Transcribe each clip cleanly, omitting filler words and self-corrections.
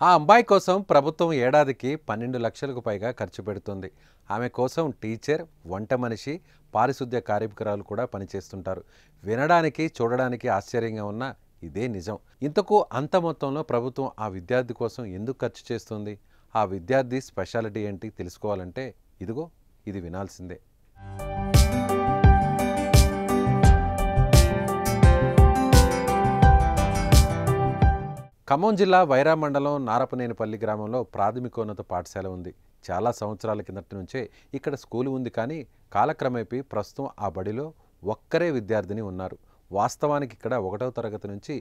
ఆ అమ్మాయి కోసం ప్రభుత్వం ఏడాదికి 12 లక్షలకు పైగా ఖర్చు పెడుతుంది. ఆమె కోసం టీచర్, వంట మనిషి, పారిశుద్ధ్య కార్మికురాలు కూడా పనిచేస్తుంటారు. వినడానికి, చూడడానికి ఆశ్చర్యంగా ఉన్న ఇదే నిజం. ఇంతకు అంత మొత్తంలో ప్రభుత్వం ఆ విద్యార్థి కోసం ఎందుకు ఖర్చు చేస్తుంది? ఆ విద్యార్థి స్పెషాలిటీ ఏంటి తెలుసుకోవాలంటే ఇదిగో ఇది వినాల్సిందే. ఖమ్మం జిల్లా వైరా మండలం నారపనేనిపల్లి గ్రామంలో ప్రాథమికోన్నత పాఠశాల ఉంది. చాలా సంవత్సరాల కిందటి నుంచే ఇక్కడ స్కూలు ఉంది, కానీ కాలక్రమేపీ ప్రస్తుతం ఆ బడిలో ఒక్కరే విద్యార్థిని ఉన్నారు. వాస్తవానికి ఇక్కడ 1వ తరగతి నుంచి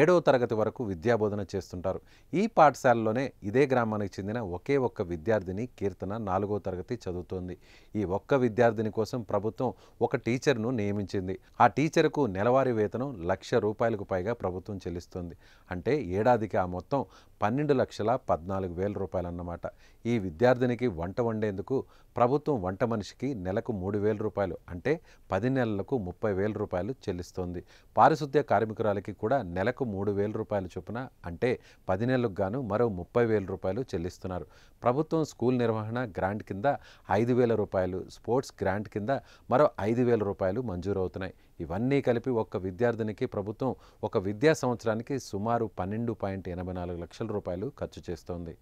7వ తరగతి వరకు విద్యాబోధన చేస్తుంటారు. ఈ పాఠశాలలోనే ఇదే గ్రామానికి చెందిన ఒకే ఒక్క విద్యార్థిని కీర్తన 4వ తరగతి చదువుతోంది. ఈ ఒక్క విద్యార్థిని కోసం ప్రభుత్వం ఒక టీచర్ను నియమించింది. ఆ టీచర్కు నెలవారీ వేతనం ₹1,00,000 పైగా ప్రభుత్వం చెల్లిస్తుంది. అంటే ఏడాదికి ఆ మొత్తం 12,14,000 అన్నమాట. ఈ విద్యార్థినికి వంట వండేందుకు ప్రభుత్వం వంట మనిషికి నెలకు ₹3,000 అంటే 10 నెలలకు ₹30,000 చెల్లిస్తోంది. పారిశుద్ధ్య కార్మికురాలకి కూడా నెలకు ₹3,000 చొప్పున అంటే 10 నెలలకు గాను మరో ₹30,000 చెల్లిస్తున్నారు. ప్రభుత్వం స్కూల్ నిర్వహణ గ్రాంట్ కింద ₹5,000, స్పోర్ట్స్ గ్రాంట్ కింద మరో ₹5,000 మంజూరవుతున్నాయి. ఇవన్నీ కలిపి ఒక్క విద్యార్థినికి ప్రభుత్వం ఒక విద్యా సంవత్సరానికి సుమారు ₹12.84 లక్షల ఖర్చు చేస్తోంది.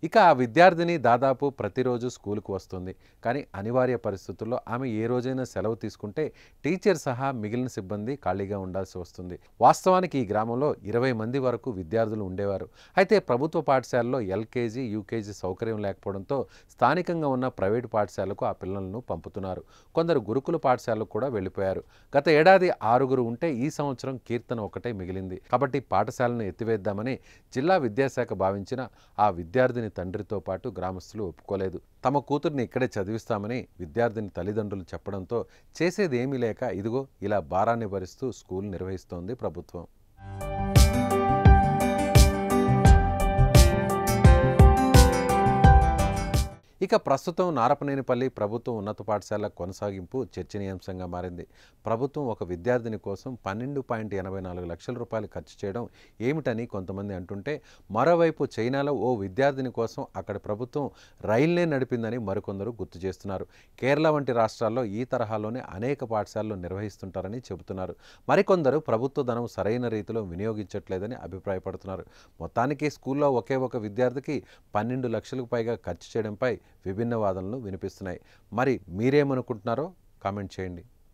ఇక ఆ విద్యార్థిని దాదాపు ప్రతిరోజు స్కూలుకు వస్తుంది. కానీ అనివార్య పరిస్థితుల్లో ఆమె ఏ రోజైనా సెలవు తీసుకుంటే టీచర్ సహా మిగిలిన సిబ్బంది ఖాళీగా ఉండాల్సి వస్తుంది. వాస్తవానికి ఈ గ్రామంలో 20 మంది వరకు విద్యార్థులు ఉండేవారు. అయితే ప్రభుత్వ పాఠశాలలో ఎల్కేజీ, యూకేజీ సౌకర్యం లేకపోవడంతో స్థానికంగా ఉన్న ప్రైవేటు పాఠశాలకు ఆ పిల్లలను పంపుతున్నారు. కొందరు గురుకుల పాఠశాలకు కూడా వెళ్ళిపోయారు. గత ఏడాది 6గురు ఉంటే ఈ సంవత్సరం కీర్తన ఒకటే మిగిలింది. కాబట్టి పాఠశాలను ఎత్తివేద్దామని జిల్లా విద్యాశాఖ భావించిన ఆ విద్యార్థిని తండ్రితో పాటు గ్రామస్తులు ఒప్పుకోలేదు. తమ కూతుర్ని ఇక్కడే చదివిస్తామని విద్యార్థిని తల్లిదండ్రులు చెప్పడంతో చేసేది ఏమీ లేక ఇదిగో ఇలా భారాన్ని భరిస్తూ స్కూల్ నిర్వహిస్తోంది ప్రభుత్వం. ఇక ప్రస్తుతం నారపనేనిపల్లి ప్రభుత్వం ఉన్నత పాఠశాల కొనసాగింపు చర్చనీయాంశంగా మారింది. ప్రభుత్వం ఒక విద్యార్థిని కోసం ₹12.84 లక్షల ఖర్చు చేయడం ఏమిటని కొంతమంది అంటుంటే, మరోవైపు చైనాలో ఓ విద్యార్థిని కోసం అక్కడ ప్రభుత్వం రైల్నే నడిపిందని మరికొందరు గుర్తు చేస్తున్నారు. కేరళ వంటి రాష్ట్రాల్లో ఈ తరహాలోనే అనేక పాఠశాలలు నిర్వహిస్తుంటారని చెబుతున్నారు. మరికొందరు ప్రభుత్వ ధనం సరైన రీతిలో వినియోగించట్లేదని అభిప్రాయపడుతున్నారు. మొత్తానికి స్కూల్లో ఒకే ఒక విద్యార్థికి 12 లక్షలకు పైగా ఖర్చు చేయడంపై విభిన్న వాదనలు వినిపిస్తున్నాయి. మరి మీరేమనుకుంటున్నారో కామెంట్ చేయండి.